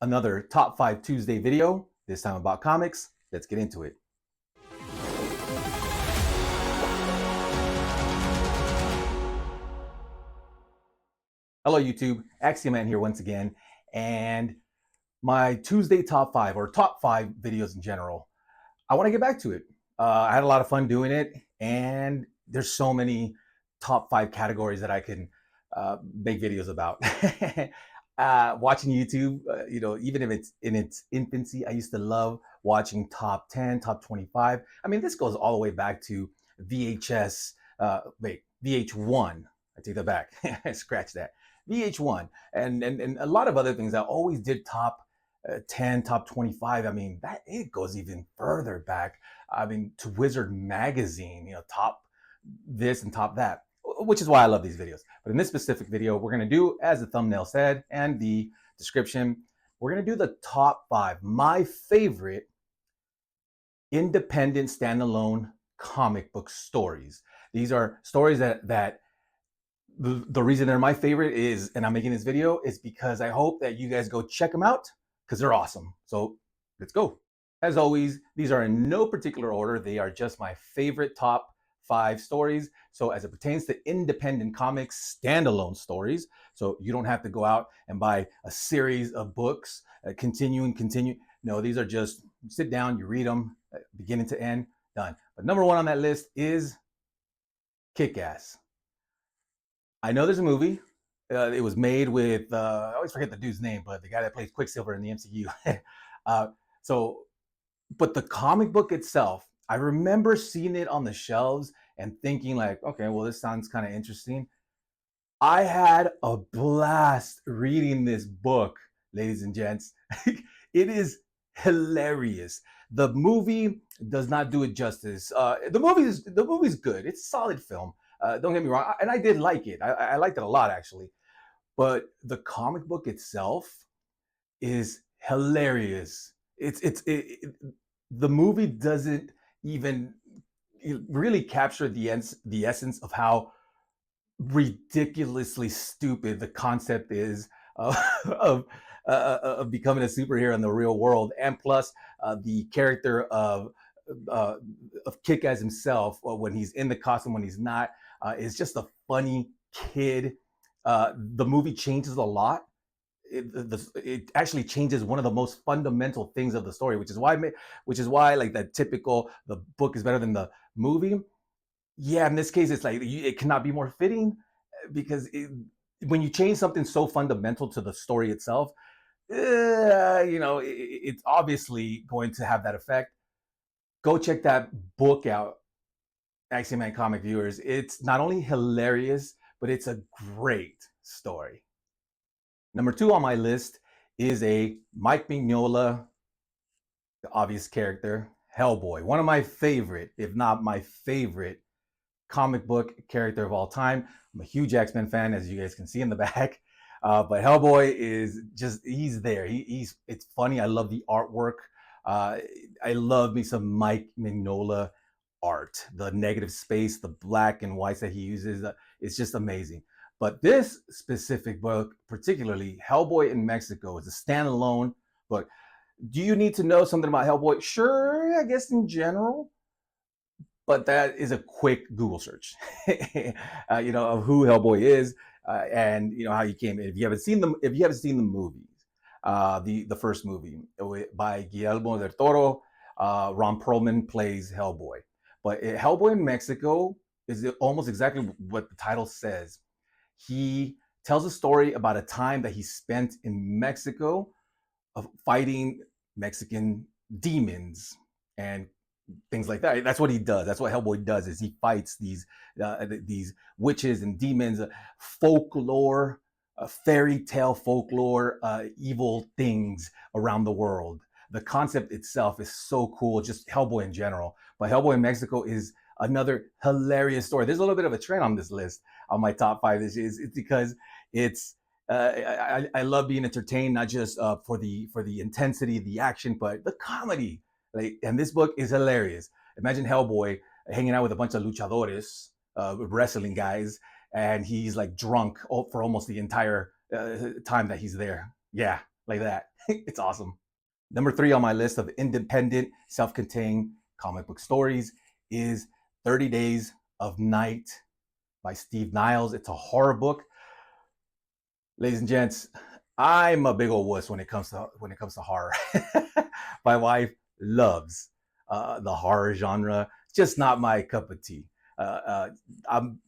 Another Top 5 Tuesday video, this time about comics. Let's get into it. Hello, YouTube. Axioman here once again. And my Tuesday top 5, or top 5 videos in general, I want to get back to it. I had a lot of fun doing it, and there's so many top 5 categories that I can make videos about. Watching YouTube, even if it's in its infancy, I used to love watching top 10, top 25. I mean, this goes all the way back to VHS, VH1. I take that back. Scratch that. VH1 and a lot of other things. I always did top 10, top 25. I mean, that it goes even further back. I mean, to Wizard Magazine, top this and top that, which is why I love these videos. But in this specific video, we're going to do, as the thumbnail said and the description, we're going to do the top 5, my favorite independent standalone comic book stories. These are stories that the reason they're my favorite is, and I'm making this video, is because I hope that you guys go check them out because they're awesome. So let's go. As always, these are in no particular order. They are just my favorite top 5 stories. So as it pertains to independent comics, standalone stories, so you don't have to go out and buy a series of books, continue. No, these are just, sit down, you read them, beginning to end, done. But number 1 on that list is Kick-Ass. I know there's a movie. It was made with, I always forget the dude's name, but the guy that plays Quicksilver in the MCU. But the comic book itself, I remember seeing it on the shelves and thinking like, okay, well, this sounds kind of interesting. I had a blast reading this book, ladies and gents. It is hilarious. The movie does not do it justice. The movie's good. It's a solid film. Don't get me wrong, and I did like it. I liked it a lot, actually. But the comic book itself is hilarious. The movie doesn't even really capture the essence of how ridiculously stupid the concept is of becoming a superhero in the real world, and plus the character of Kick-Ass himself, when he's in the costume, when he's not, is just a funny kid. The movie changes a lot. It actually changes one of the most fundamental things of the story, which is why like that typical, the book is better than the movie. Yeah, in this case, it's like it cannot be more fitting, because when you change something so fundamental to the story itself, it's obviously going to have that effect. Go check that book out, Axioman Comic viewers. It's not only hilarious, but it's a great story. Number 2 on my list is a Mike Mignola, the obvious character, Hellboy. One of my favorite, if not my favorite, comic book character of all time. I'm a huge X-Men fan, as you guys can see in the back. But Hellboy is just, he's there. It's funny. I love the artwork. I love me some Mike Mignola art. The negative space, the black and whites that he uses, it's just amazing. But this specific book, particularly Hellboy in Mexico, is a standalone book. Do you need to know something about Hellboy? Sure, I guess in general, but that is a quick Google search, of who Hellboy is, and how he came in. If you haven't seen the movies, the first movie by Guillermo del Toro, Ron Perlman plays Hellboy. But Hellboy in Mexico is almost exactly what the title says. He tells a story about a time that he spent in Mexico of fighting Mexican demons and things like that. That's what he does. That's what Hellboy does, is he fights these witches and demons, folklore, fairy tale folklore, evil things around the world. The concept itself is so cool, just Hellboy in general. But Hellboy in Mexico is another hilarious story. There's a little bit of a trend on this list on my top 5. It's because it's I love being entertained, not just for the intensity, the action, but the comedy. And this book is hilarious. Imagine Hellboy hanging out with a bunch of luchadores, wrestling guys, and he's like drunk for almost the entire time that he's there. Yeah, like that. It's awesome. Number 3 on my list of independent, self-contained comic book stories is 30 Days of Night by Steve Niles. It's a horror book. Ladies and gents, I'm a big old wuss when it comes to horror. My wife loves the horror genre. It's just not my cup of tea. I'm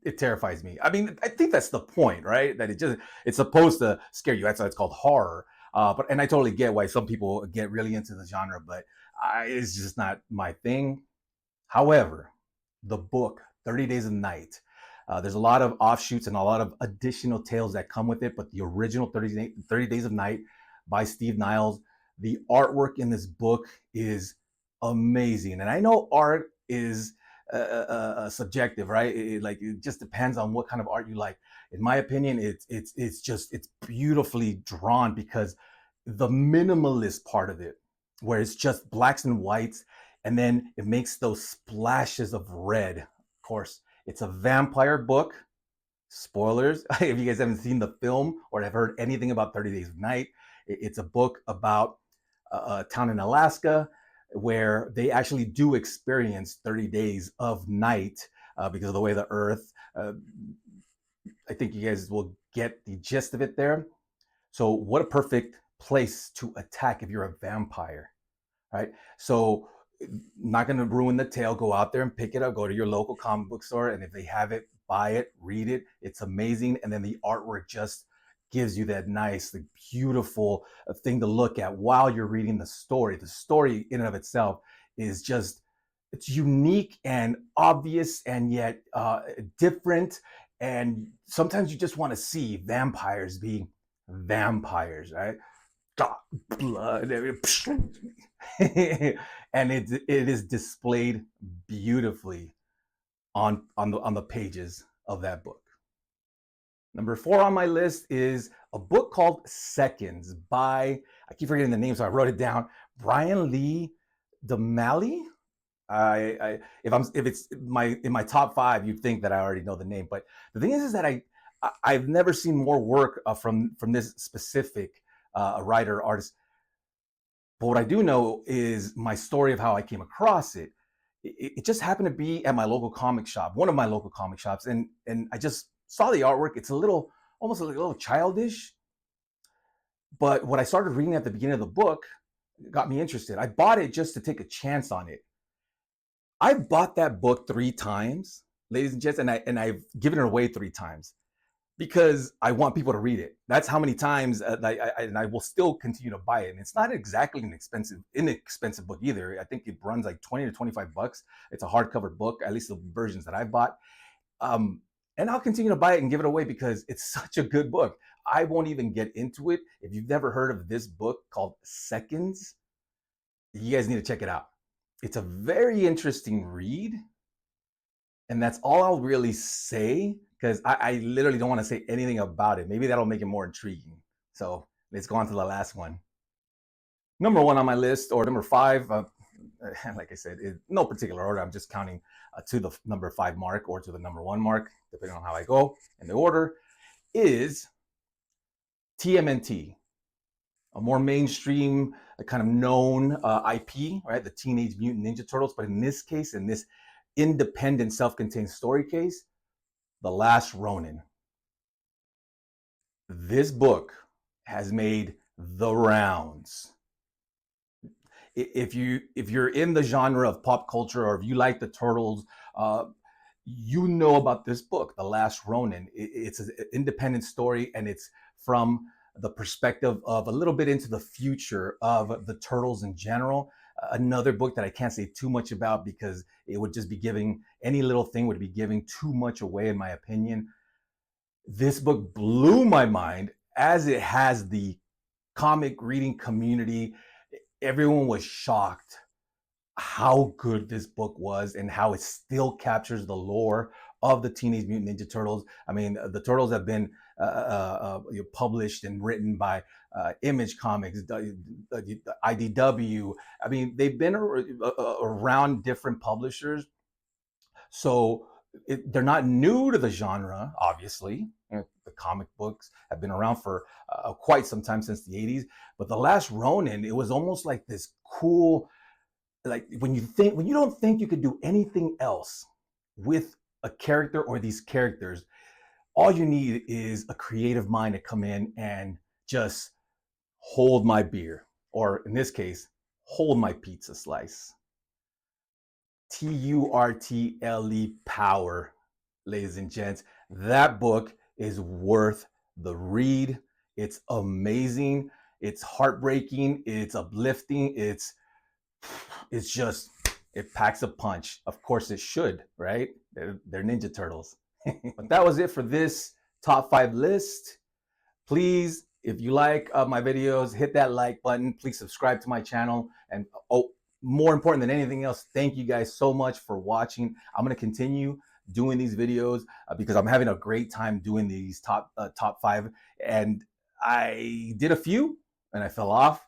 it terrifies me. I mean, I think that's the point, right? That it's supposed to scare you. That's why it's called horror. But I totally get why some people get really into the genre, but it's just not my thing. However, the book 30 Days of Night, there's a lot of offshoots and a lot of additional tales that come with it, but the original 30 Days of Night by Steve Niles, the artwork in this book is amazing. And I know art is subjective, right? It just depends on what kind of art you like. In my opinion, it's beautifully drawn because the minimalist part of it, where it's just blacks and whites, and then it makes those splashes of red. Of course, it's a vampire book. Spoilers if you guys haven't seen the film or have heard anything about 30 Days of Night. It's a book about a town in Alaska where they actually do experience 30 days of night because of the way the earth, I think you guys will get the gist of it there. So what a perfect place to attack if you're a vampire, right? So not going to ruin the tale. Go out there and pick it up. Go to your local comic book store, and if they have it, buy it, read it. It's amazing. And then the artwork just gives you that nice, like, beautiful thing to look at while you're reading the story. The story in and of itself is just, it's unique and obvious and yet different. And sometimes you just want to see vampires being vampires, right? God, blood, and it is displayed beautifully on the pages of that book. Number 4 on my list is a book called Seconds by, I keep forgetting the name, so I wrote it down, Brian Lee O'Malley. If it's in my top 5, you'd think that I already know the name, but the thing is that I've never seen more work from this specific writer artist. But what I do know is my story of how I came across it. It just happened to be at my local comic shop, one of my local comic shops, and I just saw the artwork. It's almost a little childish. But what I started reading at the beginning of the book got me interested. I bought it just to take a chance on it. I bought that book 3 times, ladies and gents, and I've given it away 3 times because I want people to read it. That's how many times I will still continue to buy it. And it's not exactly an inexpensive book either. I think it runs like 20 to 25 bucks. It's a hardcover book, at least the versions that I've bought. And I'll continue to buy it and give it away because it's such a good book. I won't even get into it. If you've never heard of this book called Seconds, you guys need to check it out. It's a very interesting read. And that's all I'll really say because I literally don't want to say anything about it. Maybe that'll make it more intriguing. So let's go on to the last one. Number 1 on my list, or number 5, like I said, in no particular order. I'm just counting to the number 5 mark or to the number 1 mark, depending on how I go in the order, is TMNT, a more mainstream, kind of known IP, right? The Teenage Mutant Ninja Turtles. But in this case, in this independent, self-contained story case, The Last Ronin. This book has made the rounds. If you're in the genre of pop culture, or if you like the Turtles, you know about this book, The Last Ronin. It's an independent story, and it's from the perspective of a little bit into the future of the Turtles in general. Another book that I can't say too much about because it would just be giving, any little thing would be giving too much away, in my opinion. This book blew my mind, as it has the comic reading community. Everyone was shocked how good this book was and how it still captures the lore of the Teenage Mutant Ninja Turtles. I mean, the Turtles have been published and written by Image Comics, IDW. I mean, they've been around different publishers. So they're not new to the genre, obviously. the comic books have been around for quite some time, since the 80s. But The Last Ronin, it was almost like this cool, like when you don't think you could do anything else with a character or these characters, all you need is a creative mind to come in and just hold my beer, or in this case, hold my pizza slice. Turtle power, ladies and gents. That book is worth the read. It's amazing. It's heartbreaking. It's uplifting. It's just, it packs a punch. Of course it should, right? They're Ninja Turtles. But that was it for this top 5 list. Please, if you like my videos, hit that like button. Please subscribe to my channel. And more important than anything else, thank you guys so much for watching. I'm going to continue doing these videos because I'm having a great time doing these top 5. And I did a few and I fell off,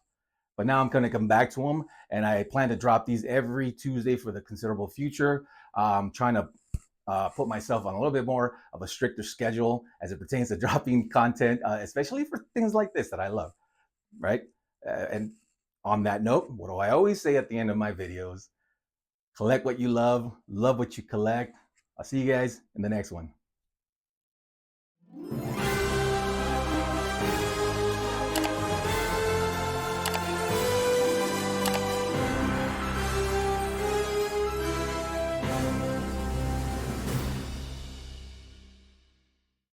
but now I'm going to come back to them. And I plan to drop these every Tuesday for the considerable future. Trying to put myself on a little bit more of a stricter schedule as it pertains to dropping content, especially for things like this that I love, right? And on that note, what do I always say at the end of my videos? Collect what you love what you collect. I'll see you guys in the next one.